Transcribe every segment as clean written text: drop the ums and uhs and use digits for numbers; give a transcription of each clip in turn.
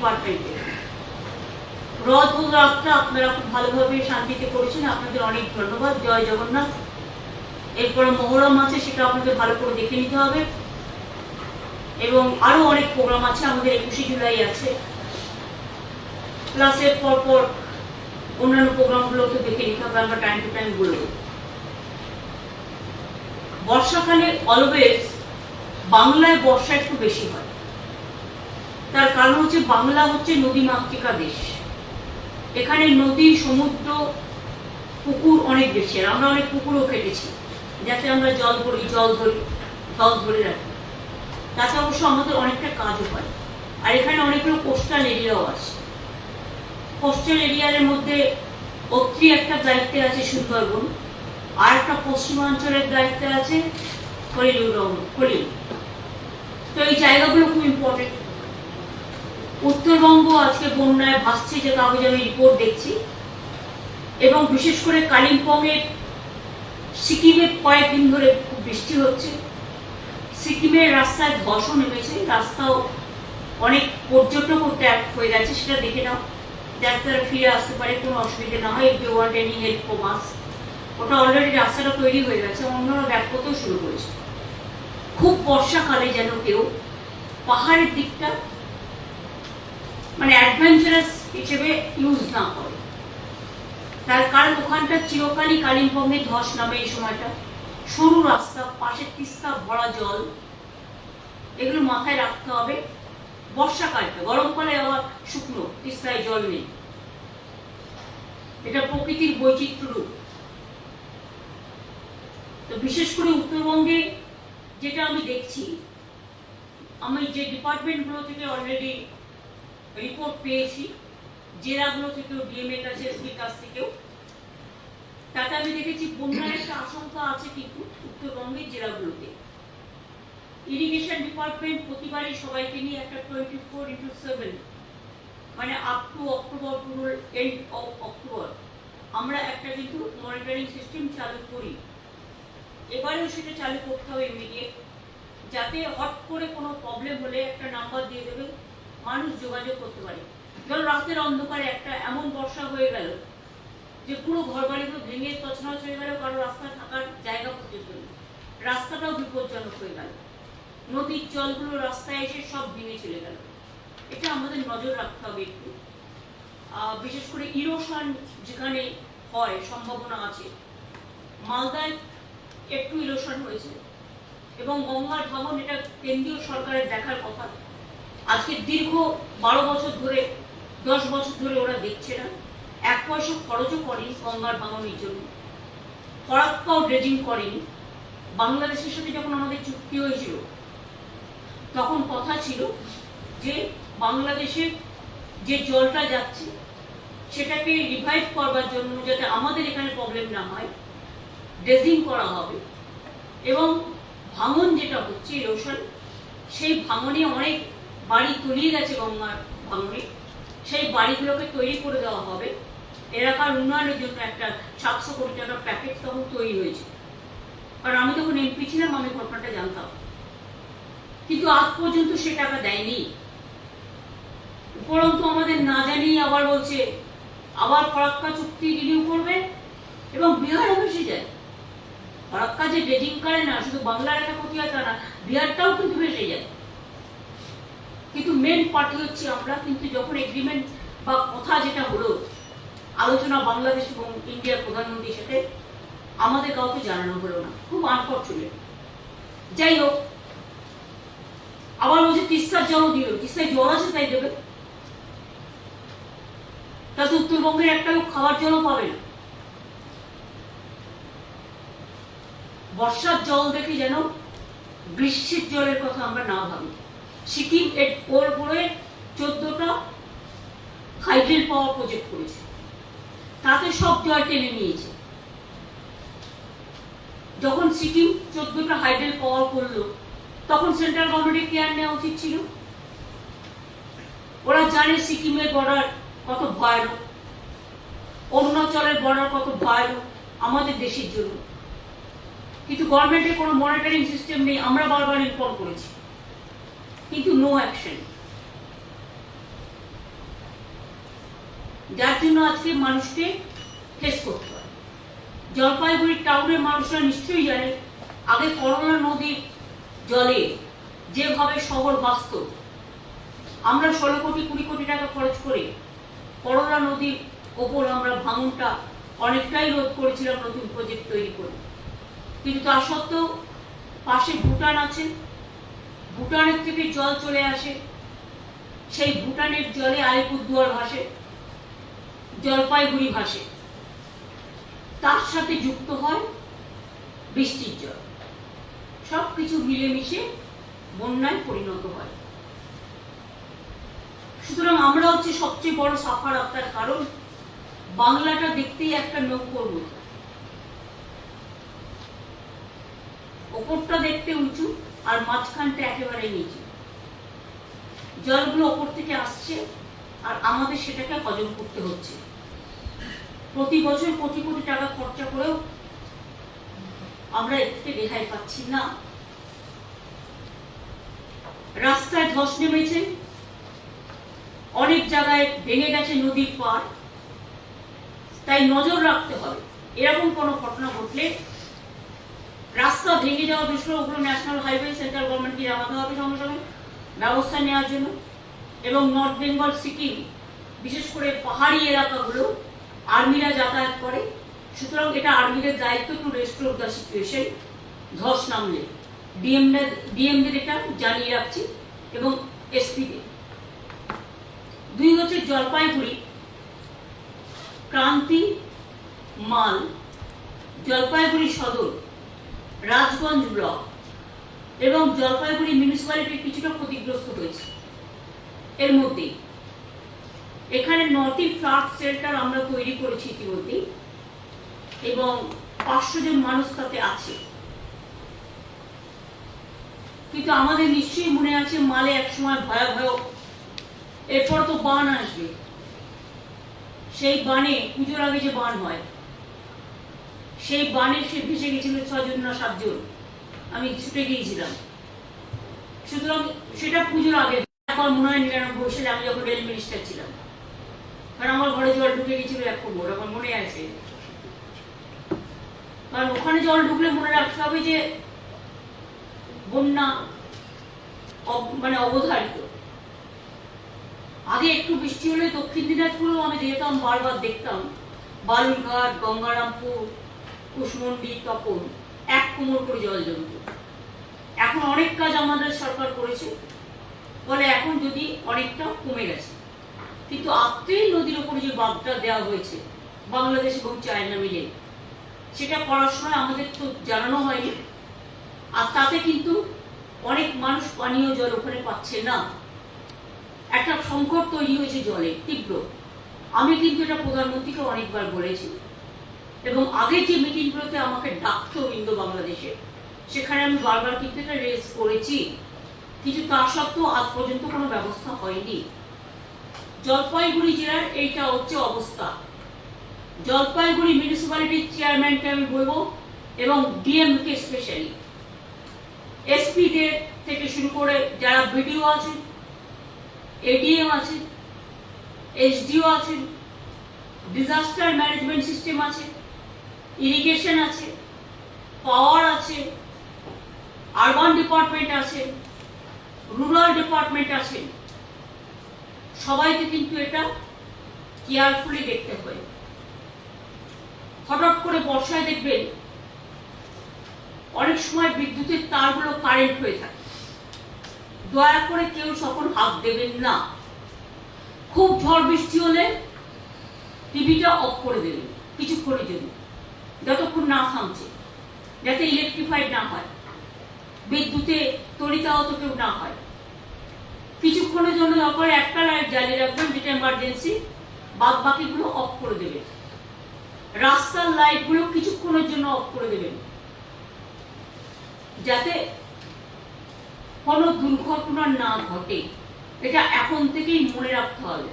ডিপার্টমেন্টে রথযাত্রা আপনারা খুব ভালোভাবে শান্তিতে করেছেন, আপনাদের অনেক ধন্যবাদ। জয় জগন্নাথ। এরপরে মহরম আছে, সেটা আপনাদের ভালো করে দেখে নিতে হবে এবং আরো অনেক প্রোগ্রাম আছে, আমাদের 21শে জুলাই আছে, ক্লাসের পর অন্যান্য প্রোগ্রামগুলো তো দেখে নিতে হবে, আমরা টাইম টু টাইম বলবো। বর্ষাকালে অলওয়েজ বাংলায় বর্ষা একটু বেশি হয়, তার কারণ হচ্ছে বাংলা হচ্ছে নদী মাতৃকা দেশ, এখানে নদী সমুদ্র পুকুর অনেক বেশি, আর আমরা অনেক পুকুরও কেটেছি যাতে আমরা জল ধরে রাখি, তাতে অবশ্য আমাদের অনেকটা কাজও হয়। আর এখানে অনেকগুলো কোস্টাল এরিয়াও আছে, কোস্টাল এরিয়ার মধ্যে অত্রি একটা দায়িত্বে আছে সুন্দরবন, আর একটা পশ্চিমাঞ্চলের দায়িত্বে আছে কলিল। তো এই জায়গাগুলো খুব ইম্পর্টেন্ট। উত্তরবঙ্গ আজকে বন্যায় ভাসছে, যে কাগজে আমি রিপোর্ট দেখছি, এবং বিশেষ করে কালিম্পংয়ের সিকিমে কয়েকদিন ধরে খুব বৃষ্টি হচ্ছে, সিকিমের রাস্তায় ধসও নেমেছে, রাস্তাও অনেক পর্যটক ট্যাপ হয়ে গেছে, সেটা দেখে নাও, যাতে তারা ফিরে আসতে পারে, কোনো অসুবিধা না হয়। If you want any help from us, ওটা অলরেডি রাস্তাটা তৈরি হয়ে গেছে, অন্যরা ব্যাক করতেও শুরু করেছে। খুব বর্ষাকালে যেন কেউ পাহাড়ের দিকটা মানে অ্যাডভেঞ্চারাস হিসেবে ইউজ না করে, তার কারণ ওখানটা চিরকালই কালিম্পংয়ে ধস নামে। এই সময়টা সরু রাস্তা, পাশে তিস্তা ভরা জল, এগুলো মাথায় রাখতে হবে। বর্ষাকালটা, গরমকালে আবার শুকনো, তিস্তায় জল নেই, এটা প্রকৃতির বৈচিত্র্য রূপ। তো বিশেষ করে উত্তরবঙ্গে যেটা আমি দেখছি, আমি যে ডিপার্টমেন্টগুলো থেকে অলরেডি রিপোর্ট পেয়েছি, জেলাগুলো থেকেও, ডিএমএ কাছে, এসপির কাছ থেকেও, তাতে আমি দেখেছি বন্যার একটা আশঙ্কা আছে কিন্তু উত্তরবঙ্গের জেলাগুলোতে। ইরিগেশন ডিপার্টমেন্ট প্রতিবারই সবাইকে নিয়ে একটা 24x7 মানে আপ টু অক্টোবর, পুরো এন্ড অফ অক্টোবর আমরা একটা কিন্তু মনিটরিং সিস্টেম চালু করি। এবারেও সেটা চালু করতে হবে ইমিডিয়েট, যাতে হট করে কোনো প্রবলেম হলে একটা নাম্বার দিয়ে দেবে, মানুষ যোগাযোগ করতে পারে। ধরো রাতের অন্ধকারে একটা এমন বর্ষা হয়ে গেল যে পুরো ঘর বাড়িগুলো ভেঙে তছনছ হয়ে গেল, কারো রাস্তা থাকার জায়গা পর্যন্ত নেই, রাস্তাটাও বিপজ্জনক হয়ে গেল, নদীর জলগুলো রাস্তায় এসে সব ভেঙে চলে গেল। এটা আমাদের নজর রাখতে হবে একটু, বিশেষ করে ইরোশন যেখানে হয় সম্ভাবনা আছে। মালদায় একটু ইরোশন হয়েছে এবং গঙ্গার ভাঙন, এটা কেন্দ্রীয় সরকারের দেখার কথা। আজকে দীর্ঘ 12 বছর ধরে, 10 বছর ধরে ওরা দেখছে না, 1 পয়সা খরচও করেনি গঙ্গার ভাঙনের জন্য, ফরাক্কাও ড্রেজিং করেনি। বাংলাদেশের সাথে যখন আমাদের চুক্তি হয়েছিল, তখন কথা ছিল যে বাংলাদেশের যে জলটা যাচ্ছে সেটাকে রিভাইভ করবার জন্য, যাতে আমাদের এখানে প্রবলেম না হয়, ড্রেজিং করা হবে। এবং ভাঙন যেটা হচ্ছে ইরোশন, সেই ভাঙনে অনেক বাড়ি তলিয়ে গেছে গঙ্গার ভাঙনে, সেই বাড়িগুলোকে তৈরি করে দেওয়া হবে। এলাকার উন্নয়নের জন্য একটা 700 কোটি টাকার প্যাকেজ তখন তৈরি হয়েছে, কারণ আমি যখন এমপি ছিলাম আমি ঘটনাটা জানতাম, কিন্তু আজ পর্যন্ত সে টাকা দেয়নি। উপরন্তু আমাদের না জানিয়ে আবার বলছে আবার ফরাক্কা চুক্তি রিনিউ করবে, এবং বিহারও ভেসে যায়। ফরাক্কা যে ড্রেজিং করে না, শুধু বাংলার একটা ক্ষতি হয় তা না, বিহারটাও কিন্তু ভেসে যায়। কিন্তু মেন পার্টি হচ্ছে আমরা, কিন্তু যখন এগ্রিমেন্ট বা কথা যেটা হলো, আলোচনা বাংলাদেশ এবং ইন্ডিয়ার প্রধানমন্ত্রীর সাথে, আমাদের কাউকে জানানো হলো না, খুব আনফরচুনেট। যাই হোক, আবার বলছে তিস্তার জলও দিল, তিস্তায় জল আছে তাই দেবে, তাতে উত্তরবঙ্গের একটা লোক খাওয়ার জলও পাবে না। বর্ষার জল দেখে যেন গ্রীষ্মের জলের কথা আমরা না ভাবি। সিকিম ওর উপরে 14টা হাইড্রেল পাওয়ার প্রজেক্ট করেছে, তাতে সব জল টেনে নিয়েছে। যখন সিকিম 14টা হাইড্রেল পাওয়ার করলো, তখন সেন্ট্রাল গভর্নমেন্টের কেয়ার নেওয়া উচিত ছিল। ওরা জানে সিকিমের বর্ডার কত ভয়ানক, অরুণাচলের বর্ডার কত ভয়ানক আমাদের দেশের জন্য, কিন্তু গভর্নমেন্টের কোনো মনিটরিং সিস্টেম নেই। আমরা বারবার ইনফর্ম করেছি, কিন্তু নো অ্যাকশন। যার জন্য আজকে মানুষকে ফেস করতে হয়। জলপাইগুড়ি টাউনের মানুষরা নিশ্চয়ই জানে আগে করোনা নদীর জলে যেভাবে শহর বাঁচত, আমরা 16 কোটি 20 কোটি টাকা খরচ করে করোনা নদীর ওপর আমরা ভাঙনটা অনেকটাই রোধ করেছিলাম নতুন প্রজেক্ট তৈরি করে। কিন্তু তা সত্ত্বেও পাশে ভুটান আছে, ভুটানের থেকে জল চলে আসে, সেই ভুটানের জলে আলিপুরদুয়ার ভাসে, জলপাইগুড়ি ভাসে, তার সাথে যুক্ত হয় বৃষ্টির জল, সবকিছু মিলেমিশে বন্যায় পরিণত হয়। সুতরাং আমরা হচ্ছে সবচেয়ে বড় সাফার আপনার, কারণ বাংলাটা দেখতেই একটা নৌকোর মতো, ওপরটা দেখতে উঁচু আর মাঝখানটা একেবারে নিচু। জলগুলো ওপর থেকে আসছে আর আমাদের সেটাকে হজম করতে হচ্ছে। প্রতি বছর কোটি কোটি টাকা খরচা করেও আমরা এর থেকে রেহাই পাচ্ছি না। রাস্তায় ধস নেমেছে, অনেক জায়গায় ভেঙে গেছে নদীর পাড়, তাই নজর রাখতে হবে। এরকম কোনো ঘটনা ঘটলে রাস্তা ভেঙে যাওয়া বিষয় ওগুলো ন্যাশনাল হাইওয়ে সেন্ট্রাল গভর্নমেন্টকে জানাতে হবে সঙ্গে সঙ্গে ব্যবস্থা নেওয়ার জন্য। এবং নর্থ বেঙ্গল, সিকিম, বিশেষ করে পাহাড়ি এলাকাগুলো আর্মিরা যাতায়াত করে, সুতরাং এটা আর্মিদের দায়িত্ব টু রেস্টোর দ্য সিচুয়েশন। ধস নামলে ডিএমদের এটা জানিয়ে রাখছি এবং এসপিদের। 2 হচ্ছে জলপাইগুড়ি ক্রান্তি মাল, জলপাইগুড়ি সদর, রাজগঞ্জ ব্লক এবং জলপাইগুড়ি মিউনিসিপ্যালিটি কিছুটা ক্ষতিগ্রস্ত হয়েছে। এর মধ্যে এখানে 9টি ফ্লাড শেল্টার আমরা তৈরি করেছি ইতিমধ্যে এবং 500 জন মানুষ তাতে আছে। কিন্তু আমাদের নিশ্চয়ই মনে আছে মালে একসময় ভয়াবহ, এরপর তো বান আসবে, সেই বানে পুজোর আগে যে বান হয়, সেই বানে সে ভেসে গেছিল 6 জন না 7 জন, আমি ছুটে গিয়েছিলাম। সুতরাং সেটা পুজোর আগে, এখন মনে হয় 99 সালে আমি যখন রেল মিনিস্টার ছিলাম, কারণ আমার ঘরে জল ঢুকে গেছিল 1 কোমর, আমার মনে আছে। কারণ ওখানে জল ঢুকলে মনে রাখতে হবে যে বন্যা মানে অবধারিত। আগে একটু বৃষ্টি হলে দক্ষিণ দিনাজপুরেও আমি যেতাম, বারবার দেখতাম বালুরঘাট, গঙ্গারামপুর, কুশমন্ডি, তপন 1 কোমর করে জল জমত। এখন অনেক কাজ আমাদের সরকার করেছে বলে এখন যদি অনেকটা কমে গেছে, কিন্তু আত্রেই নদীর উপরে যে বাঁধটা দেওয়া হয়েছে বাংলাদেশ এবং চায়না মিলে, সেটা করার সময় আমাদের তো জানানো হয়নি, আর তাতে কিন্তু অনেক মানুষ পানীয় জল ওখানে পাচ্ছে না। একটা সংকট তৈরি হয়েছে জলে তীব্র। আমি কিন্তু এটা প্রধানমন্ত্রীকে অনেকবার বলেছি এবং আগে যে মিটিংগুলোতে আমাকে ডাকতো ইন্দো বাংলাদেশে, সেখানে আমি বারবার কিন্তু এটা রেজ করেছি, কিন্তু তা সত্ত্বেও আজ পর্যন্ত কোনো ব্যবস্থা হয়নি। জলপাইগুড়ি জেলার এইটা হচ্ছে অবস্থা। জলপাইগুড়ি মিউনিসিপ্যালিটির চেয়ারম্যানকে আমি বলবো এবং ডিএমকে স্পেশালি, এসপিদের থেকে শুরু করে যারা বিডিও আছেন, এডিএম আছে, এসডিও আছে, ডিজাস্টার ম্যানেজমেন্ট সিস্টেম আছে, ইরিগেশন আছে, পাওয়ার আছে, আরবান ডিপার্টমেন্ট আছে, রুরাল ডিপার্টমেন্ট আছে, সবাইকে কিন্তু এটা কেয়ারফুলি দেখতে হয়। হঠাৎ করে বর্ষায় দেখবেন অনেক সময় বিদ্যুতের তারগুলো কারেন্ট হয়ে থাকে, দয়া করে কেউ তখন হাত দেবেন না। খুব ঝড় বৃষ্টি হলে টিভিটা অফ করে দেবেন কিছুক্ষণের জন্য, যতক্ষণ না থামছে, যাতে ইলেকট্রিফাইড না হয়, বিদ্যুতে তড়িতাহত কেউ না হয়। কিছুক্ষণের জন্য দরকার একটা লাইট জ্বালিয়ে রাখবেন যেটা এমার্জেন্সি, বাদ বাকিগুলো অফ করে দেবেন। রাস্তার লাইটগুলো কিছুক্ষণের জন্য অফ করে দেবেন, যাতে কোনো দুর্ঘটনা না ঘটে। এটা এখন থেকেই মনে রাখতে হবে।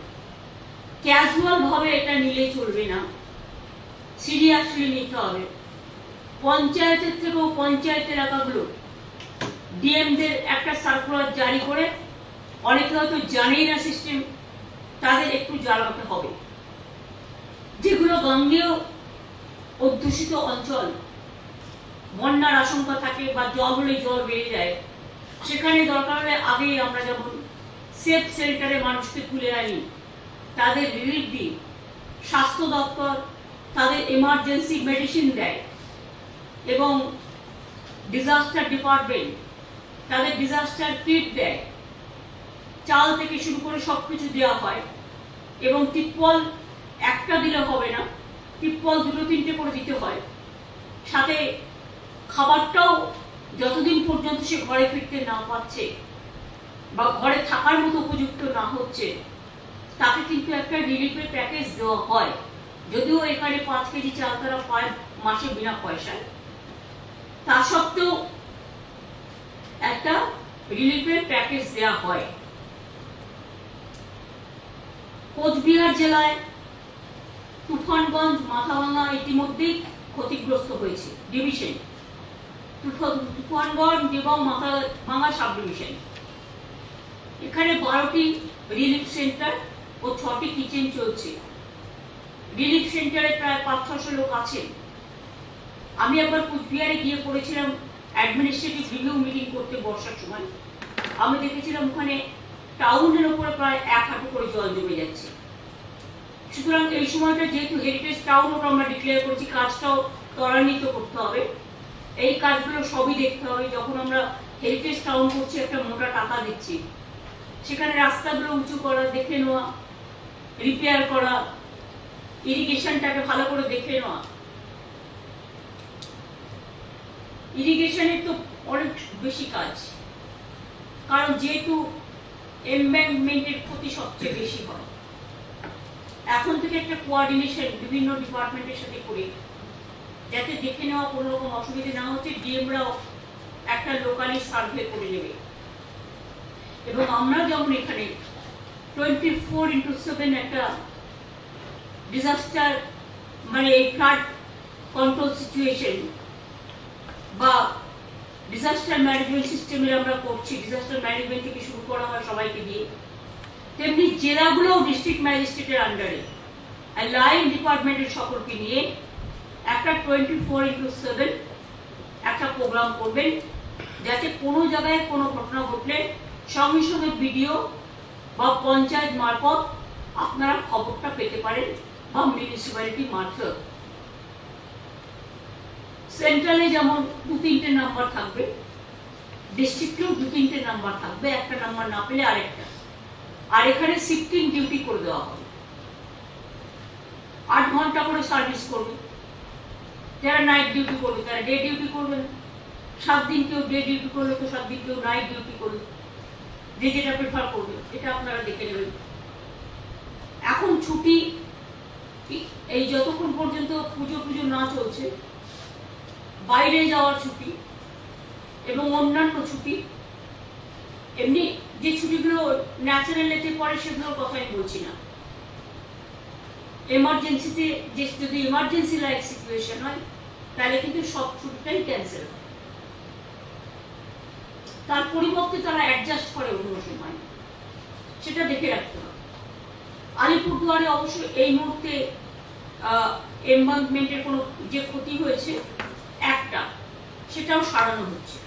ক্যাজুয়াল ভাবে এটা নিলে চলবে না, সিরিয়াসলি নিতে হবে। পঞ্চায়েতের থেকেও পঞ্চায়েত এলাকাগুলো ডিএমদের একটা সার্কুলার জারি করে, অনেকে হয়তো জানেই না সিস্টেম, তাদের একটু জানাতে হবে। যেগুলো গাঙ্গেয় অধ্যুষিত অঞ্চল, বন্যার আশঙ্কা থাকে বা জল হলে জল বেড়ে যায়, সেখানে দরকার হলে আগেই আমরা যেমন সেফ শেল্টারে মানুষকে তুলে আনি, তাদের রিলিফ দিই, স্বাস্থ্য দপ্তর তাদের এমার্জেন্সি মেডিসিন দেয় এবং ডিজাস্টার ডিপার্টমেন্ট তাদের ডিজাস্টার কিট দেয়, চাল থেকে শুরু করে সবকিছু দেওয়া হয়। এবং টিপ্পল একটা দিলে হবে না, টিপ্পল 2-3টে করে দিতে হয়। সাথে খাবারটাও যতদিন পর্যন্ত সে ঘরে ফিরতে না পারছে বা ঘরে থাকার মতো উপযুক্ত না হচ্ছে, তাকে কিন্তু একটা রিলিফের প্যাকেজ দেওয়া হয়। যদিও এখানে 5 কেজি চাল তারা পায় মাসে বিনা পয়সায়, তা সত্ত্বেও একটা রিলিফের প্যাকেজ দেওয়া হয়। কোচবিহার জেলায় তুফানগঞ্জ, মাথাভাঙা ইতিমধ্যেই ক্ষতিগ্রস্ত হয়েছে ডিভিশন, তুফানগঞ্জ এবং মাথাভাঙা সাব ডিভিশন। এখানে 12টি রিলিফ সেন্টার ও 6টি কিচেন চলছে। রিলিফ সেন্টারে প্রায় 500-600 লোক আছেন। আমি একবার কুচবিহারে গিয়ে পড়েছিলাম অ্যাডমিনিস্ট্রেটিভ রিভিউ মিটিং করতে বর্ষার সময়। আমি দেখেছিলাম ওখানে টাউনের ওপরে প্রায় 1 হাঁটু করে জল জমে যাচ্ছে। সুতরাং এই সময়টা যেহেতু হেরিটেজ টাউন ওটা আমরা ডিক্লেয়ার করেছি, কাজটাও ত্বরান্বিত করতে হবে। এই কাজগুলো সবই দেখতে হবে। যখন আমরা হেরিটেজ টাউন করছি, একটা মোটা টাকা দিচ্ছি, সেখানে রাস্তাগুলো উঁচু করা, দেখে নেওয়া, রিপেয়ার করা, ইরিগেশনটাকে ভালো করে দেখে নেওয়া। ইরিগেশনের তো অনেক বেশি কাজ, কারণ যেহেতু এমব্যাঙ্কমেন্টের ক্ষতি সবচেয়ে বেশি হয়। এখন থেকে একটা কোঅর্ডিনেশন বিভিন্ন ডিপার্টমেন্টের সাথে করে, যাতে দেখে নেওয়া কোনো রকম অসুবিধা না হচ্ছে, ডিএমরাও একটা লোকালি সার্ভে করে নেবে। এবং আমরা যেমন এখানে 24x7 একটা ডিজাস্টার মানে এই ফ্লাড কন্ট্রোল সিচুয়েশন বা ডিজাস্টার ম্যানেজমেন্ট সিস্টেমের আমরা করছি, ডিজাস্টার ম্যানেজমেন্ট থেকে শুরু করা হয় সবাইকে দিয়ে, তেমনি জেলাগুলোও ডিস্ট্রিক্ট ম্যাজিস্ট্রেটের আন্ডারে আর লাইন ডিপার্টমেন্টের সকলকে নিয়ে একটা 24x7 একটা প্রোগ্রাম করবেন, যাতে কোনো জায়গায় কোনো ঘটনা ঘটলে সঙ্গে সঙ্গে বিডিও বা পঞ্চায়েত মারফত আপনারা খবরটা পেতে পারেন বা মিউনিসিপ্যালিটি মারফত। সেন্ট্রালে যেমন 2-3টে নাম্বার থাকবে, ডিস্ট্রিক্টেও 2-3টে নাম্বার থাকবে, একটা নাম্বার না পেলে আরেকটা। আর এখানে শিফটিং ডিউটি করে দেওয়া হবে, 8 ঘন্টা করে সার্ভিস করবে। যারা নাইট ডিউটি করবে তারা ডে ডিউটি করবেন, 7 দিন কেউ ডে ডিউটি করলে তো 7 দিন কেউ নাইট ডিউটি করবে, যে যেটা প্রেফার করবে, এটা আপনারা দেখে নেবেন। এখন ছুটি, এই যতক্ষণ পর্যন্ত পুজো না চলছে, বাইরে যাওয়ার ছুটি এবং অন্যান্য ছুটি, এমনি যে ছুটিগুলো ন্যাচারাল এতে পড়ে সেগুলোর কথাই বলছি না। এমার্জেন্সিতে যদি এমার্জেন্সি লাইক সিচুয়েশন হয়, তাহলে কিন্তু সব ছুটিটাই ক্যান্সেল হয়। তার পরিবর্তে তারা অ্যাডজাস্ট করে অন্য সময়, সেটা দেখে রাখতে হবে। আলিপুরদুয়ারে অবশ্য এই মুহূর্তে এমবাঙ্কমেন্টের কোনো যে ক্ষতি হয়েছে একটা, সেটাও সারানো হচ্ছে।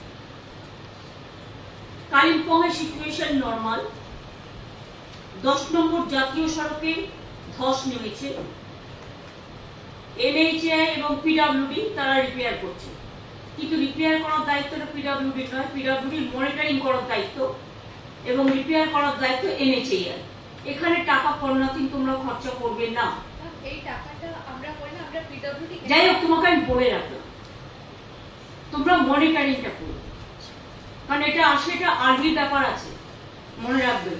কালিম্পংয়ের সিচুয়েশন নর্মাল। 10 নম্বর জাতীয় সড়কে ধস নেমেছে, NHAI এবং PWD তারা রিপেয়ার করছে, কিন্তু রিপেয়ার করার দায়িত্বটা PWD নয়, PWD মনিটরিং করার দায়িত্ব এবং রিপেয়ার করার দায়িত্ব NHAI। এখানে টাকা পড়নাথিং তোমরা খরচা করবে না। এই টাকাটা আমরা করি না, আমরা PWD। যাই হোক, তোমাকে আমি বলে রাখলাম, তোমরা মনিটরিংটা করো, কারণ এটা আসলে এটা আর্মি ব্যাপার আছে, মনে রাখবে।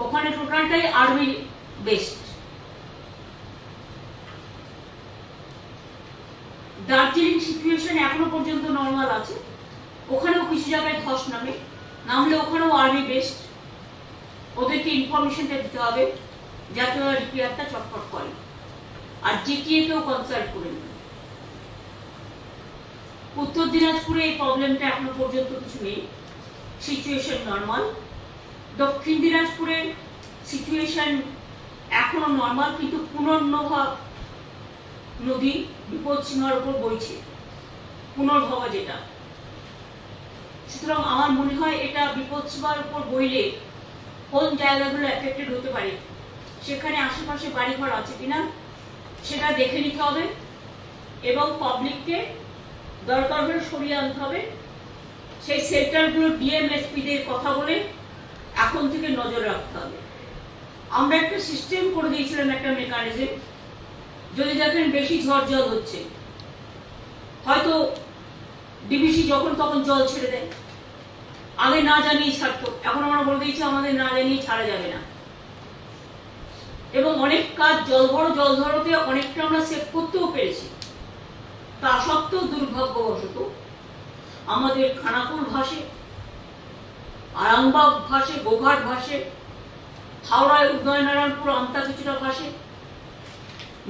ওখানে টোটালটাই আর্মি বেসড। দার্জিলিং সিচুয়েশন এখনো পর্যন্ত নর্মাল আছে, ওখানেও কিছু জায়গায় ধস নামলে ওখানেও আর্মি বেসড। ওদেরকে ইনফরমেশনটা দিতে হবে যাতে ওরা রিপেয়ারটা চটপট করে, আর জিটিএকেও কনসাল্ট করে নেবে। উত্তর দিনাজপুরে এই প্রবলেমটা এখনো পর্যন্ত কিছু নেই, সিচুয়েশন নর্মাল। দক্ষিণ দিনাজপুরের সিচুয়েশন এখনো নর্মাল, কিন্তু পুনর্নভা নদী বিপদসীমার উপর বইছে, পুনর্ভবা যেটা। সুতরাং আমার মনে হয় এটা বিপদসীমার উপর বইলে কোন জায়গাগুলো এফেক্টেড হতে পারে, সেখানে আশেপাশে বাড়িঘর আছে কিনা সেটা দেখে নিতে হবে, এবং পাবলিককে দরকার হলে সরিয়ে আনতে হবে। সেই সেন্টারগুলো ডিএমএসপিদের কথা বলে এখন থেকে নজর রাখতে হবে। আমরা একটা সিস্টেম করে দিয়েছিলাম, একটা মেকানিজম, যদি দেখেন বেশি ঝড় জল হচ্ছে, হয়তো ডিবিসি যখন তখন জল ছেড়ে দেয়, আগে না জানিয়ে ছাড়তো, এখন আমরা বলে দিয়েছি আমাদের না জানিয়ে ছাড়া যাবে না। এবং অনেক কাজ জল ধরতে অনেকটা আমরা সেভ করতেও পেরেছি। তা সত্ত্বেও দুর্ভাগ্যবশত আমাদের খানাকুল ভাসে, আরামবাগ ভাসে, গোঘাট ভাসে, হাওড়ায় উদয়নারায়ণপুর আমতা কিছুটা ভাসে,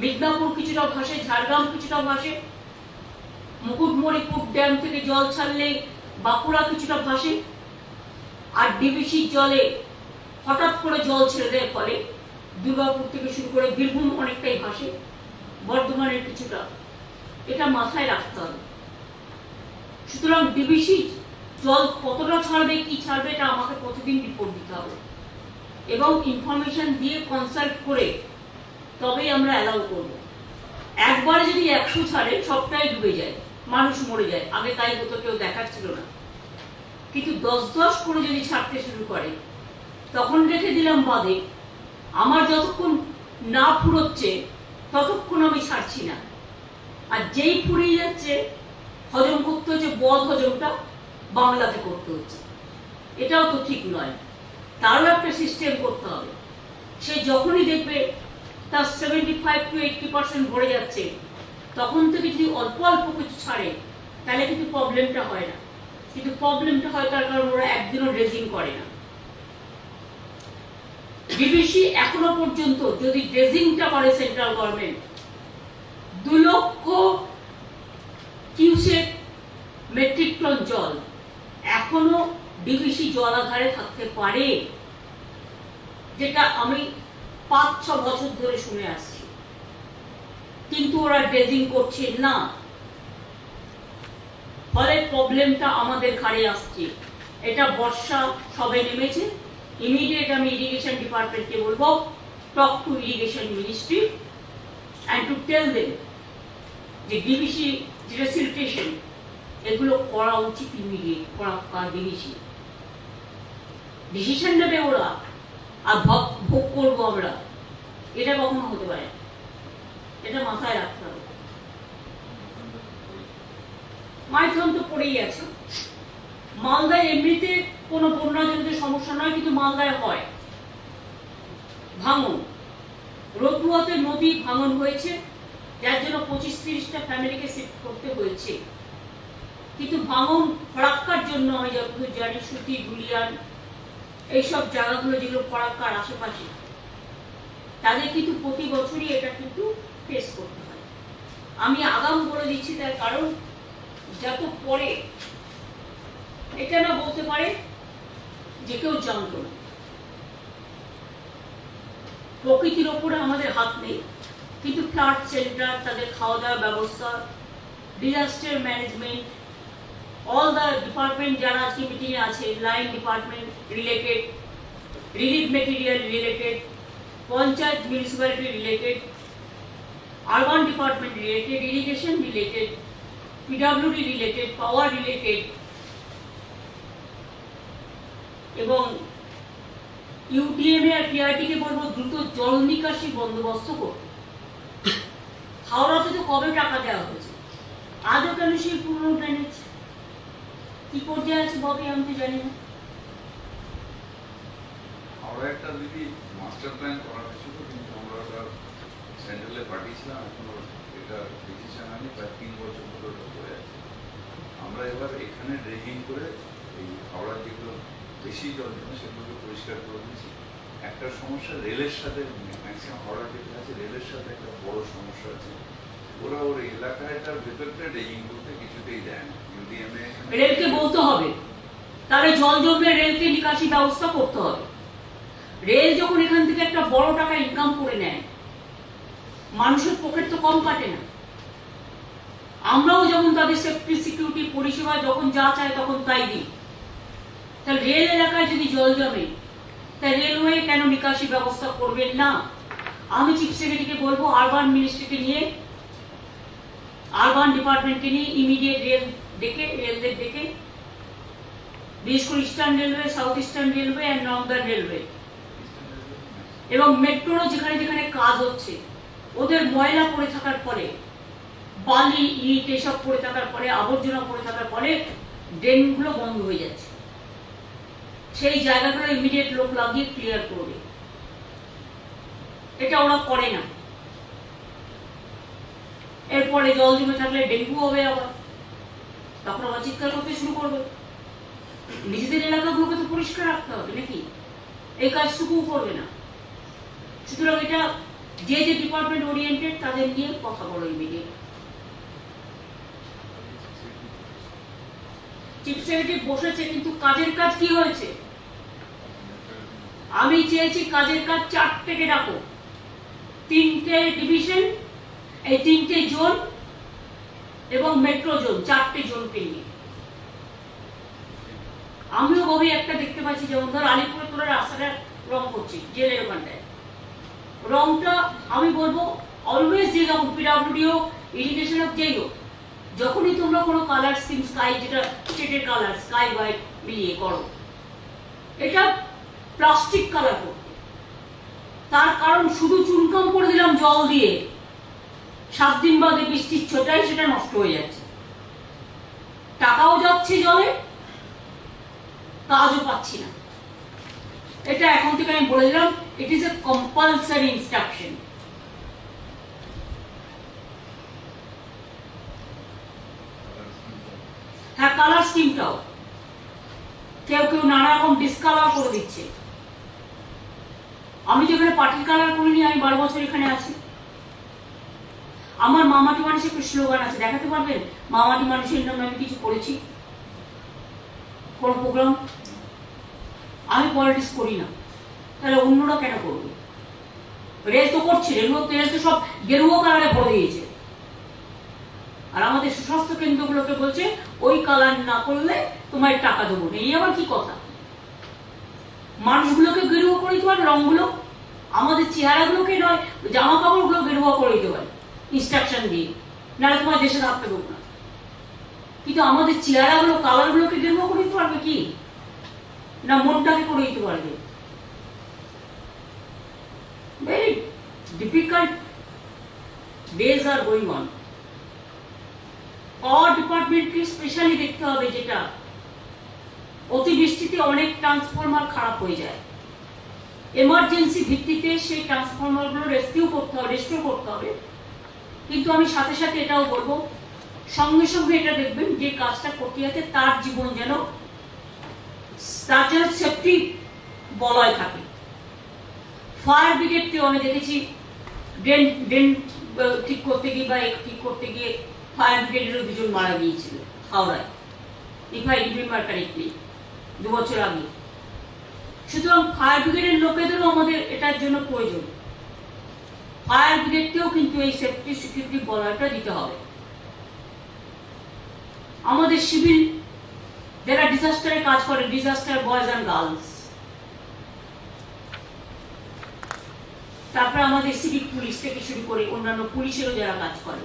মিদনাপুর কিছুটা ভাসে, ঝাড়গ্রাম কিছুটা ভাসে, মুকুটমণিপুর ড্যাম থেকে জল ছাড়লে বাঁকুড়া কিছুটা ভাসে, আর ডিবিসির জলে হঠাৎ করে জল ছেড়ে দেওয়ার ফলে দুর্গাপুর থেকে শুরু করে বীরভূম অনেকটাই ভাসে, বর্ধমানের কিছুটা। এটা মাথায় রাখতে হবে। সুতরাং ডিবিসি জল কতটা ছাড়বে, কি ছাড়বে, এটা আমাকে প্রতিদিন রিপোর্ট দিতে হবে, এবং ইনফরমেশন দিয়ে কনসাল্ট করে তবেই আমরা অ্যালাউ করব। একবার যদি 100 ছাড়ে সবটাই ডুবে যায়, মানুষ মরে যায়। আগে তাই হতো, কেউ দেখাচ্ছিল না। কিন্তু 10-10 করে যদি ছাড়তে শুরু করে, তখন রেখে দিলাম বাদে, আমার যতক্ষণ না ফুরোচ্ছে ততক্ষণ আমি ছাড়ছি না। আর যেই ফুরিয়ে যাচ্ছে, হজম করতে হচ্ছে, বদ হজমটা বাংলাতে করতে হচ্ছে। এটাও তো ঠিক নয়, তারও একটা সিস্টেম করতে হবে। সে যখনই দেখবে তার 75 to 80% ভরে যাচ্ছে, তখন থেকে যদি অল্প অল্প কিছু ছাড়ে, তাহলে কিন্তু প্রবলেমটা হয় না। কিন্তু প্রবলেমটা হয় তার কারণ ওরা একদিনও ড্রেজিং করে না। ডিবিসি এখনো পর্যন্ত যদি ড্রেজিংটা করে সেন্ট্রাল গভর্নমেন্ট, 2 লক্ষ কিউসেক মেট্রিক টন জল এখনো ডিবিসি জলাধারে থাকতে পারে, যেটা আমি 5-6 বছর ধরে শুনে আসছি। কিন্তু ওরা ড্রেজিং করছে না, ফলে প্রবলেমটা আমাদের ঘাড়ে আসছে। এটা বর্ষা সবে নেমেছে, ইমিডিয়েট আমি ইরিগেশন ডিপার্টমেন্টকে বলবো, talk to irrigation ministry and to tell them যে ডিবিসি যেটা সিলটেশন, এগুলো করা উচিত ইমিডিয়েট। ডিবিসি ডিসিশন নেবে ওরা, আর ভোগ করবো আমরা। এটা কখনো হতে পারে, এটা মাথায় রাখতে হবে। মাইথন তো পড়েই আছে। মালদায় এমনিতে কোনো বন্যাজনিত সমস্যা নয়, কিন্তু মালদায় হয় ভাঙন। রতুয়াতে নদী ভাঙন হয়েছে, যার জন্য 25-30টা ফ্যামিলিকে শিফট করতে হয়েছে। কিন্তু ভাঙন ফরাক্কার জন্য আমি যতদূর জানি, সুতি, ধুলিয়ান, এইসব জায়গাগুলো যেগুলো ফরাক্কার আশেপাশে, তাদের কিন্তু প্রতি বছরই এটা কিন্তু ফেস করতে হয়। আমি আগাম বলে দিচ্ছি, তার কারণ যত পরে এটা না বলতে পারে যে কেউ জানতো না। প্রকৃতির ওপরে আমাদের হাত নেই, কিন্তু ফ্লাড সেন্টার, তাদের খাওয়া দাওয়ার ব্যবস্থা, disaster management, all the department যারা আজকে মিটিংয়ে আছে, line department related, relief material related, panchayat municipality related, urban department related, irrigation related, PWD related, পাওয়ার রিলেটেড, এবং ইউটিএমএ আর পিআরটি কে বলবো দ্রুত জল নিকাশি বন্দোবস্ত করতে। হাওড়াতে তো কবে টাকা দেওয়া হয়েছে, আজও কেন সেই পুরনো ড্রেনেজ কি পর্যায়ে আছে ববে আমি তো জানি না। হাওড়া একটা যদি মাস্টার প্ল্যান করা হয়েছিল, কিন্তু আমরা ওটা সেন্ট্রালে পাঠিয়েছিলাম, এখনো এটা ডিসিশন হয়নি, প্রায় 3 বছর ধরে ওটা পড়ে আছে। আমরা এবার এখানে ড্রেজিং করে এই হাওড়ার যেগুলো বেশি জল জন্য সেগুলোকে পরিষ্কার করে দিয়েছি। একটা সমস্যা রেলের সাথে, ম্যাক্সিমাম হাওড়া যেগুলো আছে রেলের সাথে একটা বড় সমস্যা আছে। ওরা ওর এলাকাটার ভেতরটা ড্রেজিং করতে কিছুতেই দেয় না। রেলকে বলতে হবে, তাহলে জল জমলে রেলকে নিকাশি ব্যবস্থা করতে হবে। রেল যখন এখান থেকে একটা বড় টাকা ইনকাম করে নেয়, মানুষের পকেট তো কম কাটে না। আমরাও যেমন তাদের সেফটি সিকিউরিটি পরিষেবা যখন যা চায় তখন তাই দিই। তাহলে রেল এলাকায় যদি জল জমে, তা রেলওয়ে কেন নিকাশি ব্যবস্থা করবেন না? আমি চিফ সেক্রেটারিকে বলবো, আরবান মিনিস্ট্রিকে নিয়ে, আরবান ডিপার্টমেন্টকে নিয়ে ইমিডিয়েট রেলদের ডেকে, বিশেষ করে eastern railway, south eastern railway and Northern railway এবং মেট্রোরও যেখানে যেখানে কাজ হচ্ছে, ওদের ময়লা পড়ে থাকার ফলে, বালি ইট এসব পড়ে থাকার ফলে, আবর্জনা পড়ে থাকার ফলে ড্রেনগুলো বন্ধ হয়ে যাচ্ছে। সেই জায়গাগুলো ইমিডিয়েট লোক লাগিয়ে ক্লিয়ার করবে। এটা ওরা করে না। এরপরে জল জমে থাকলে ডেঙ্গু হবে, আবার তখন আবার চিৎকার করতে শুরু করবে। নিজেদের এলাকাগুলোকে তো পরিষ্কার রাখতে হবে নাকি? এই কাজটুকুও করবে না। সুতরাং এটা যে যে ডিপার্টমেন্ট ওরিয়েন্টেড তাদের নিয়ে কথা বলো ইমিডিয়েট। চিফ সেক্রেটারি বসেছে, কিন্তু কাজের কাজ কি হয়েছে? আমি চেয়েছি কাজের কাজ 4 থেকে ডাকো, 3টে ডিভিশন, এই 3টে জোন এবং মেট্রো জোন, 4টে জোনকে নিয়ে। আমিও গভীর একটা দেখতে পাচ্ছি, যেমন ধর আলিপুরে তোরা রাস্তাটা রং করছি জেলের ওখানটায়, রংটা আমি বলবো অলওয়েজ, যে যখন পিডব্লিউডি হোক, ইরিগেশন হোক, যেই হোক, যখনই তোমরা কোনো কালার স্কিম, স্কাই যেটা স্টেটের কালার, স্কাই হোয়াইট মিলিয়ে করো, এটা প্লাস্টিক কালার করতে। তার কারণ শুধু চুনকাম করে দিলাম জল দিয়ে, 7 দিন বাদে বৃষ্টির ছোটায় সেটা নষ্ট হয়ে যাচ্ছে, টাকাও যাচ্ছে জলে, কাজও পাচ্ছি না। এটা এখন থেকে আমি বলে দিলাম, it is a compulsory instruction. হ্যাঁ, কালার স্কিমটাও কেউ কেউ নানা রকম ডিসকালার করে দিচ্ছে। আমি যেখানে পার্টির কালার করিনি, আমি 12 বছর এখানে আছি। আমার মামাটি মানুষের একটা স্লোগান আছে, দেখাতে পারবেন মামাটি মানুষের নামে আমি কিছু করেছি? কোন প্রোগ্রাম? আমি পলিটিক্স করি না, তাহলে অন্যরা কেন করবে? রেল তো করছে, রেল তো সব গেরুয়া কালারে ভরে দিয়েছে, আর আমাদের সুস্বাস্থ্য কেন্দ্রগুলোকে বলছে ওই কালার না করলে তোমায় টাকা দেবো না। এই আবার কি কথা? মানুষগুলোকে গেরুয়া করে দিতে পারে, রঙগুলো, আমাদের চেহারাগুলোকে নয়, জামা কাপড়গুলো গেরুয়া করে দিতে পারে ইনস্ট্রাকশন দিয়ে, নাহলে তোমার দেশে থাকতে দেবো না। কিন্তু আমাদের চেহারাগুলো, কালারগুলোকে গেরুয়া করে দিতে পারবে কি? না মনটাকে করে দিতে পারবে? Very difficult days are going on. Power ডিপার্টমেন্টকে স্পেশালি দেখতে হবে, যেটা অতিবৃষ্টিতে অনেক ট্রান্সফরমার খারাপ হয়ে যায়, এমার্জেন্সি ভিত্তিতে সেই ট্রান্সফরমারগুলো রেস্কিউ করতে হবে, রেস্টোর করতে হবে। কিন্তু আমি সাথে সাথে এটাও বলবো, সঙ্গে সঙ্গে এটা দেখবেন যে কাজটা করতে যাচ্ছে তার জীবন যেন, তার যেন সেফটি বলয় থাকে। ফায়ার ব্রিগেডকেও আমি দেখেছি ড্রেন ঠিক করতে গিয়ে বা ঠিক করতে গিয়ে ফায়ার ব্রিগেডেরও 2 জন মারা গিয়েছিল হাওড়ায়, ইফ আই রিমেম্বার কারেক্টলি, 2 বছর আগে। সুতরাং ফায়ার ব্রিগেডের লোকেদেরও আমাদের এটার জন্য প্রয়োজন। ফায়ার ব্রিগেডকেও কিন্তু এই সেফটি সিকিউরিটি বলয়টা দিতে হবে। আমাদের সিভিল যারা ডিজাস্টারে কাজ করে, ডিজাস্টার বয়েজ অ্যান্ড গার্লস, তারপরে আমাদের সিভিক পুলিশ থেকে শুরু করে অন্যান্য পুলিশেরও যারা কাজ করে,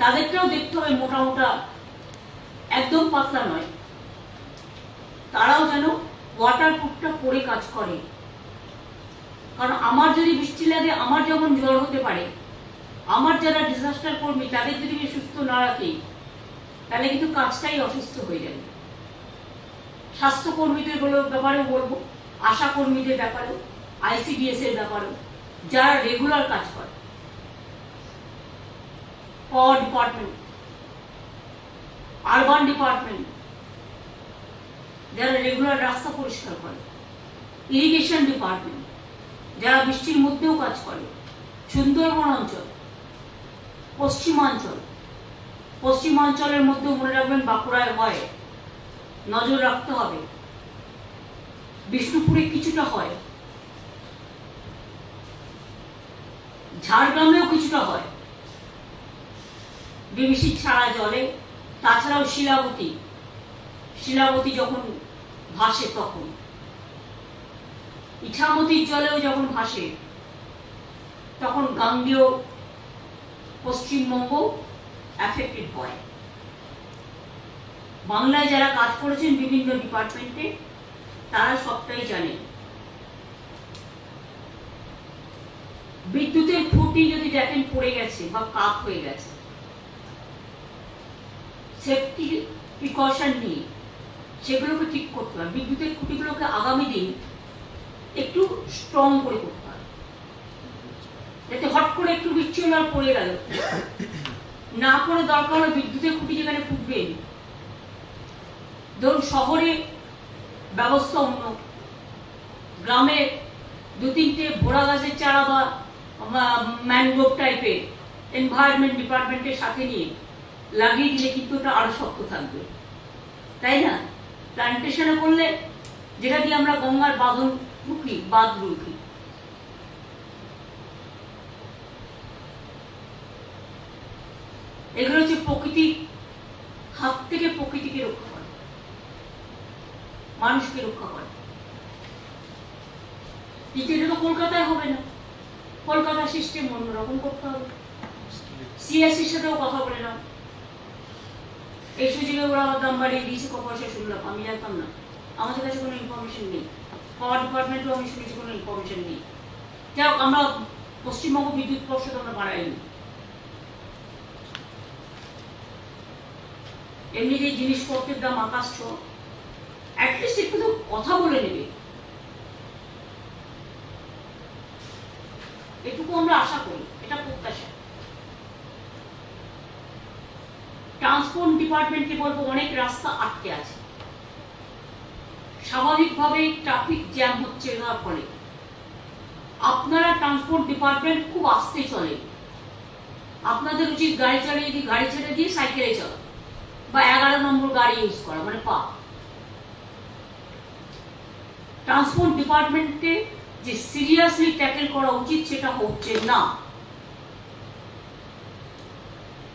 তাদেরকেও দেখতে হবে মোটা মোটা, একদম পাতলা নয়, তারাও যেন ওয়াটারপ্রুফটা পরে কাজ করে। কারণ আমার যদি বৃষ্টি লাগে, আমার যেমন জ্বর হতে পারে, আমার যারা ডিজাস্টার কর্মী তাদের যদি আমি সুস্থ না রাখি, তাহলে কিন্তু কাজটাই অসুস্থ হয়ে যাবে। স্বাস্থ্যকর্মীদের ব্যাপারেও বলবো, আশা কর্মীদের ব্যাপারেও, ICDS এর ব্যাপারেও, যারা রেগুলার কাজ করে, পাওয়ার ডিপার্টমেন্ট, আরবান ডিপার্টমেন্ট যারা রেগুলার রাস্তা পরিষ্কার করে, ইরিগেশন ডিপার্টমেন্ট যারা বৃষ্টির মধ্যেও কাজ করে, সুন্দরবন অঞ্চল, পশ্চিমাঞ্চলের মধ্যেও মনে রাখবেন বাঁকুড়ায় হয়, নজর রাখতে হবে। বিষ্ণুপুরে কিছুটা হয়, ঝাড়গ্রামেও কিছুটা হয় বিবিসি ছাড়া জলে। তাছাড়াও শিলাবতী যখন ভাসে তখন, ইছামতির জলেও যখন ভাসে তখন গাঙ্গেয় পশ্চিমবঙ্গ অ্যাফেক্টেড হয়। বাংলায় যারা কাজ করেছেন বিভিন্ন ডিপার্টমেন্টে তারা সবটাই জানেন। বিদ্যুতের খুঁটি যদি দেখেন পড়ে গেছে বা কাত হয়ে গেছে, সেফটি প্রিকশন নিয়ে সেগুলোকে ঠিক করতে হবে। বিদ্যুতের খুঁটিগুলোকে আগামী দিন একটু স্ট্রং করে করতে হবে, যাতে হট করে একটু বিচ্ছিন্ন আর পড়ে গেল না করে। দরকার হলে বিদ্যুতের খুঁটি যেখানে ফুটবেন, ধরুন শহরে ব্যবস্থা অন্য, গ্রামে 2-3টে ভোড়া গাছের চারা বা ম্যানগ্রোভ টাইপের এনভায়রনমেন্ট ডিপার্টমেন্টের সাথে নিয়ে লাগিয়ে দিলে কিন্তু ওটা আরো শক্ত থাকবে, তাই না? প্লান্টেশনে করলে, যেটা দিয়ে আমরা গঙ্গার বাঁধ রুখি। এগুলো হচ্ছে প্রকৃতির হাত থেকে প্রকৃতিকে রক্ষা করে, মানুষকে রক্ষা করে। কিন্তু এটা তো কলকাতায় হবে না, কলকাতার সিস্টেম অন্যরকম করতে হবে। সিএসসির সাথেও কথা বলে নাও, এই সুযোগে ওরা দাম বাড়িয়ে দিয়েছে, ক পয়সা শুনলাম, আমি জানতাম না, আমাদের কাছে কোনো ইনফরমেশন নেই। পাওয়ার ডিপার্টমেন্টেও আমি শুনেছি কোনো ইনফরমেশন নেই। যাই হোক, আমরা পশ্চিমবঙ্গ বিদ্যুৎ পর্ষদ আমরা বাড়াইনি। এমনি যে জিনিসপত্রের দাম আকাশ ছোঁয়া, অ্যাটলিস্ট একটু তো কথা বলে নেবে, এটুকু আমরা আশা করি, এটা প্রত্যাশা। ট্রান্সপোর্ট ডিপার্টমেন্টকে বলবো, অনেক রাস্তা আটকে আছে, স্বাভাবিকভাবে ট্রাফিক জ্যাম হচ্ছে তার ফলে। আপনারা ট্রান্সপোর্ট ডিপার্টমেন্ট খুব আস্তে চলে, আপনাদের উচিত গাড়ি চালিয়ে দিয়ে, গাড়ি ছেড়ে দিয়ে সাইকেলে চলা বা 11 নম্বর গাড়ি ইউজ করা, মানে পা। ট্রান্সপোর্ট ডিপার্টমেন্টকে যে সিরিয়াসলি ট্যাকেল করা উচিত সেটা হচ্ছে না।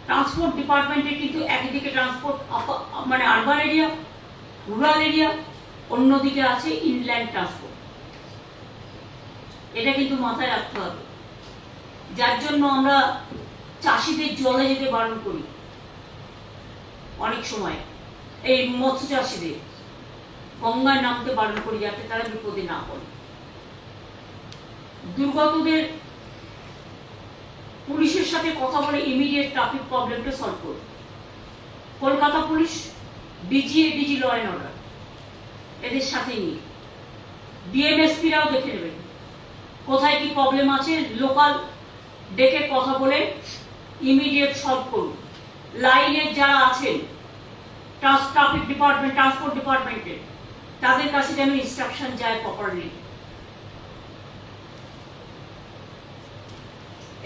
ট্রান্সপোর্ট ডিপার্টমেন্টে কিন্তু একদিকে ট্রান্সপোর্ট মানে আরবান এরিয়া, রুরাল এরিয়া, অন্যদিকে আছে ইনল্যান্ড ট্রান্সপোর্ট। এটা কিন্তু মাথায় রাখতে হবে, যার জন্য আমরা চাষিদের জলে যেতে বারণ করি অনেক সময়, এই মৎস্য চাষিদের গঙ্গায় নামতে বারণ করি যাতে তারা বিপদে না পড়ে। দুর্গতদের পুলিশের সাথে কথা বলে ইমিডিয়েট ট্রাফিক প্রবলেমটা সলভ করুন। Kolkata police, DG law and order, এদের সাথে নিয়ে ডিএমএসপিরাও দেখে নেবেন কোথায় কি প্রবলেম আছে, লোকাল ডেকে কথা বলে ইমিডিয়েট সলভ করুন। লাইনের যারা আছেন ট্রাফিক ডিপার্টমেন্ট, ট্রান্সপোর্ট ডিপার্টমেন্টের, তাদের কাছে যেন ইনস্ট্রাকশন যায় প্রপারলি।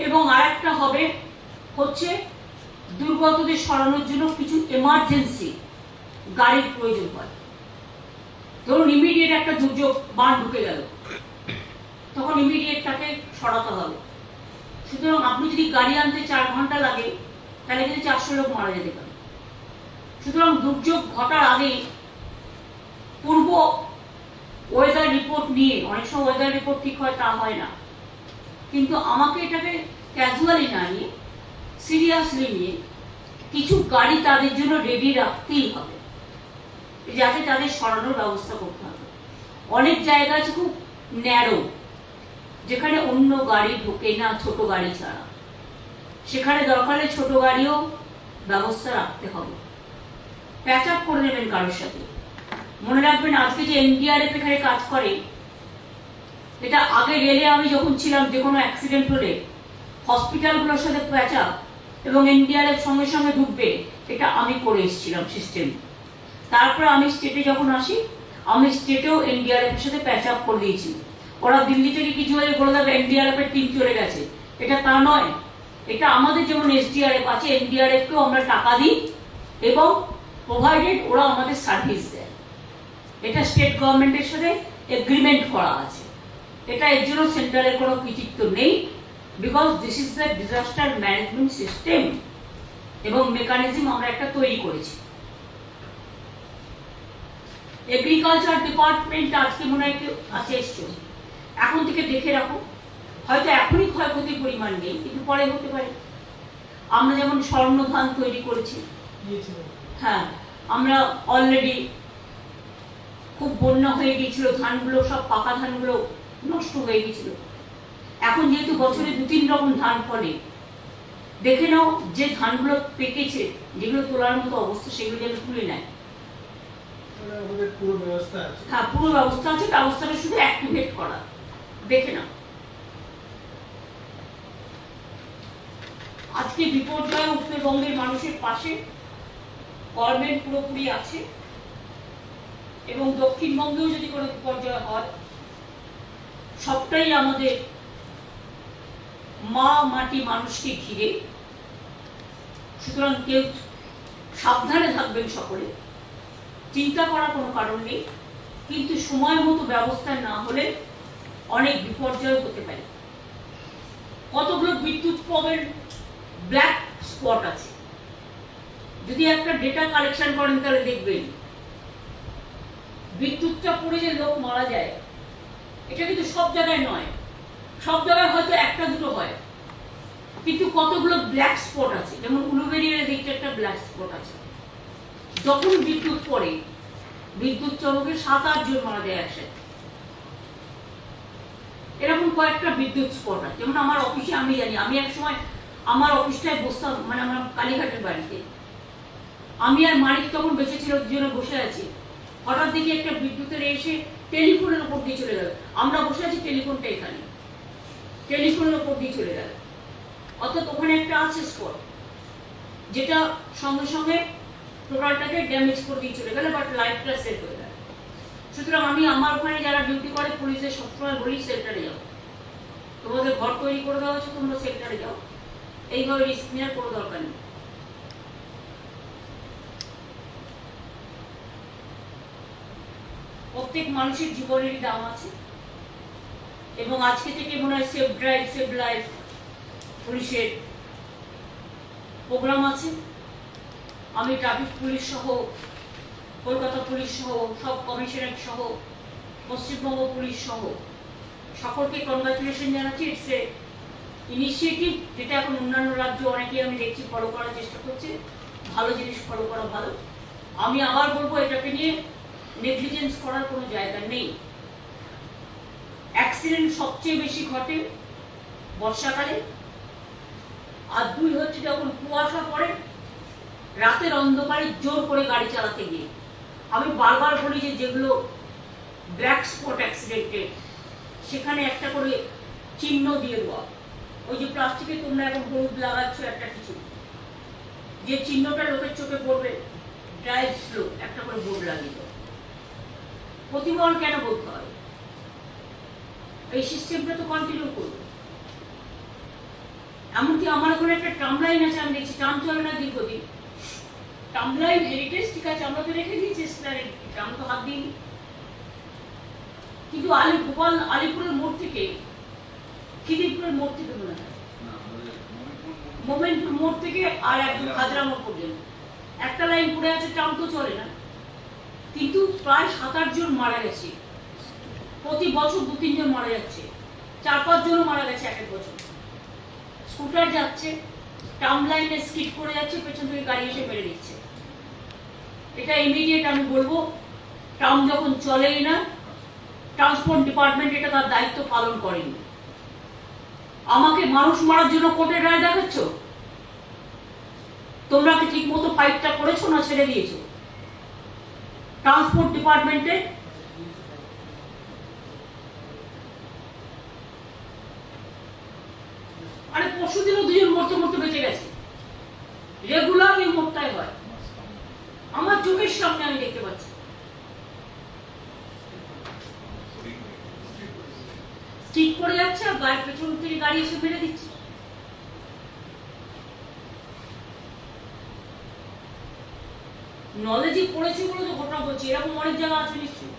এবং আরেকটা হবে হচ্ছে দুর্গতদের সরানোর জন্য কিছু এমার্জেন্সি গাড়ির প্রয়োজন হয়। ধরুন ইমিডিয়েট একটা দুর্যোগ, বান ঢুকে গেল, তখন ইমিডিয়েট তাকে সরাতে হবে। সুতরাং আপনি যদি গাড়ি আনতে 4 ঘন্টা লাগে, তাহলে কিন্তু 400 লোক মারা যেতে পারে। সুতরাং দুর্যোগ ঘটার আগে পূর্ব ওয়েদার রিপোর্ট নিয়ে, অনেক সময় ওয়েদার রিপোর্ট ঠিক হয়, তা হয় না, কিন্তু আমাকে এটাকে ক্যাজুয়ালি না নিয়ে, সিরিয়াসলি নিয়ে কিছু গাড়ি তাদের জন্য রেডি রাখতেই হবে, যাতে তাদের সরানোর ব্যবস্থা করতে হবে। অনেক জায়গা আছে খুব ন্যারো, যেখানে অন্য গাড়ি ঢোকে না ছোট গাড়ি ছাড়া, সেখানে দরকারে ছোট গাড়িও ব্যবস্থা রাখতে হবে। প্যাচ আপ করে নেবেন কারোর সাথে। মনে রাখবেন, আজকে যে এনডিআরএফ এখানে কাজ করে, এটা আগে রেলে আমি যখন ছিলাম, যে কোনো অ্যাক্সিডেন্ট হলে হসপিটালগুলোর সাথে প্যাচ আপ এবং এনডিআরএফ সঙ্গে সঙ্গে ঢুকবে, এটা আমি করে এসেছিলাম সিস্টেম। তারপর আমি স্টেটে যখন আসি, আমি স্টেটেও এনডিআরএফ এর সাথে প্যাচ আপ করে দিয়েছি। ওরা দিল্লি থেকে কিছু হলে বলে দেবে এনডিআরএফ এর টিম চলে গেছে, এটা তা নয়। এটা আমাদের যেমন এসডিআরএফ আছে, এনডিআরএফ কেও আমরা টাকা দিই এবং প্রোভাইডেড ওরা আমাদের সার্ভিস দেয়। এটা স্টেট গভর্নমেন্টের সাথে এগ্রিমেন্ট করা আছে। এটা এর জন্য সেন্ট্রালের কোনো কৃতিত্ব নেই, because this is the disaster management system এবং মেকানিজম আমরা একটা তৈরি করেছি। এগ্রিকালচার ডিপার্টমেন্ট আজকে মনে হয় কেউ আছে এসছো, এখন থেকে দেখে রাখো, হয়তো এখনই ক্ষয়ক্ষতির পরিমাণ নেই কিন্তু পরে হতে পারে। আমরা যেমন স্বর্ণ ধান তৈরি করেছি, হ্যাঁ আমরা অলরেডি খুব বন্যা হয়ে গিয়েছিল, ধানগুলো সব পাকা ধানগুলো নষ্ট হয়ে গেছিল। এখন যেহেতু বছরে 2-3 রকম ধান ফলে, দেখে নাও যে ধানগুলো পেকেছে, যেগুলো তোলার মতো অবস্থা, সেগুলো যেন তুলে নেয়। হ্যাঁ পুরো ব্যবস্থা আছে, ব্যবস্থাটা শুধু অ্যাক্টিভেট করা, দেখে নাও। আজকে বিপর্যয় উত্তরবঙ্গের মানুষের পাশে গভর্নমেন্ট পুরোপুরি আছে, এবং দক্ষিণবঙ্গেও যদি কোনো বিপর্যয় হয় সবটাই আমাদের মা মাটি মানুষকে ঘিরে। সুতরাং কেউ সাবধানে থাকবেন, সকলে চিন্তা করার কোনো কারণ নেই, কিন্তু সময় মতো ব্যবস্থা না হলে অনেক বিপর্যয় হতে পারে। কতগুলো বিদ্যুৎ পদের ব্ল্যাক স্পট আছে, যদি একটা ডেটা কালেকশন করেন তাহলে দেখবেন বিদ্যুৎটা পড়ে যে লোক মারা যায়, এটা কিন্তু সব জায়গায় নয়, সব জায়গায় হয়তো 1-2 হয়, কিন্তু কতগুলো ব্ল্যাক স্পট আছে। যেমন উলুবেড়িয়ার দিকটা একটা ব্ল্যাক স্পট আছে, যখন বিদ্যুৎ পড়ে বিদ্যুৎ চমকে 7-8 জন মারা যায় একসাথে। এরকম কয়েকটা বিদ্যুৎ স্পট আছে। যেমন আমার অফিসে আমি জানি, আমি এক সময় আমার অফিসটায় বসতাম, মানে আমার কালীঘাটের বাড়িতে, আমি আর মালিক তখন বেঁচে ছিল, দুজনে বসে আছি, হঠাৎ দেখি একটা বিদ্যুতের এসে টেলিফোনের উপর দিয়ে চলে গেল। আমরা বসে আছি, টেলিফোনটা এখানে, টেলিফোনের উপর দিয়ে চলে গেল। অর্থাৎ ওখানে একটা আছে স্পট, যেটা সঙ্গে সঙ্গে টোটালটাকে ড্যামেজ করে দিয়ে চলে গেল, বাট লাইফটা সেভ হয়ে গেল। সুতরাং আমি আমার ওখানে যারা ডিউটি করে পুলিশের সবসময় বলি সেক্টরে যাও, তোমাদের ঘর তৈরি করে দেওয়া হচ্ছে, তোমরা সেক্টরে যাও, এইভাবে রিস্ক নেওয়ার কোনো দরকার নেই। প্রত্যেক মানুষের জীবনেরই দাম আছে, এবং আজকে থেকে মনে হয় সেভ ড্রাইভ সেভ লাইফ পুলিশের প্রোগ্রাম আছে। আমি ট্রাফিক পুলিশ সহ, কলকাতা পুলিশ সহ, সব কমিশনারেট সহ, পশ্চিমবঙ্গ পুলিশ সহ সকলকে কনগ্রাচুলেশন জানাচ্ছি। ইটস এ ইনিশিয়েটিভ যেটা এখন অন্যান্য রাজ্য অনেকেই আমি দেখছি ফলো করার চেষ্টা করছে। ভালো জিনিস ফলো করা ভালো। আমি আবার বলবো, এটাকে নিয়ে নেগলিজেন্স করার কোনো জায়গা নেই। অ্যাক্সিডেন্ট সবচেয়ে বেশি ঘটে বর্ষাকালে, আর 2 হচ্ছে যখন কুয়াশা পড়ে, রাতের অন্ধকারে জোর করে গাড়ি চালাতে গিয়ে। আমি বারবার বলি যে যেগুলো ব্ল্যাক স্পট অ্যাক্সিডেন্টের, সেখানে একটা করে চিহ্ন দিয়ে দেওয়া। ওই যে প্লাস্টিকে তোমরা এখন হলুদ লাগাচ্ছ একটা কিছু, যে চিহ্নটা লোকের চোখে পড়বে, ড্রাইভ স্লো, একটা করে বোর্ড লাগিয়ে দাও। প্রতিবার কেন বলতে হয়? এই সিস্টেমটা তো কন্টিনিউ করবে। এমনকি আমার ওখানে একটা ট্রাম লাইন আছে, আমি দেখছি ট্রাম চলে না দীর্ঘদিন। ট্রাম লাইন হেরিটেজ ঠিক আছে, আমরা তো রেখে দিয়েছি, ট্রাম তো হাত দিইনি, কিন্তু আলিপুরের মোড় থেকে, খিদিরপুরের মোড় থেকে মনে হয়, মোমেন্টপুর মোড় থেকে আর একদম খাজরা মোড় পর্যন্ত একটা লাইন পড়ে আছে, ট্রাম তো চলে না, কিন্তু প্রায় 7-8 জন মারা গেছে প্রতি বছর, 2-3 জন মারা যাচ্ছে, 4-5 জনও মারা গেছে এক বছর। স্কুটার যাচ্ছে, ট্রাম লাইনে স্কিড করে যাচ্ছে, পেছন থেকে গাড়ি এসে মেরে দিচ্ছে। এটা ইমিডিয়েট আমি বলবো, ট্রাম যখন চলেই না, ট্রান্সপোর্ট ডিপার্টমেন্ট এটা তার দায়িত্ব পালন করেনি। আমাকে মানুষ মারার জন্য কোর্টের রায় দেখাচ্ছ? তোমরা কি ঠিক মতো ফাইটটা করেছো না ছেড়ে দিয়েছো? ট্রান্সপোর্ট ডিপার্টমেন্টে আরে পরশুদিনও 2 জন মরতে মরতে বেঁচে গেছে। রেগুলার এই মোড়টাই হয়, আমার চোখের সামনে আমি দেখতে পাচ্ছি। ঠিক করে যাচ্ছে আর গায়ের পেছন থেকে গাড়ি এসে মেরে দিচ্ছে। নলেজে পড়েছে বলে তো ঘটনা বলছি, এরকম অনেক জায়গা আছে নিশ্চয়ই।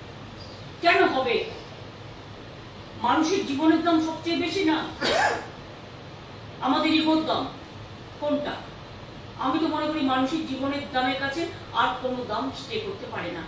কেন হবে? মানুষের জীবনের দাম সবচেয়ে বেশি না? আমাদের ইগোর দাম কোনটা? আমি তো মনে করি মানুষের জীবনের দামের কাছে আর কোনো দাম স্টে করতে পারে না।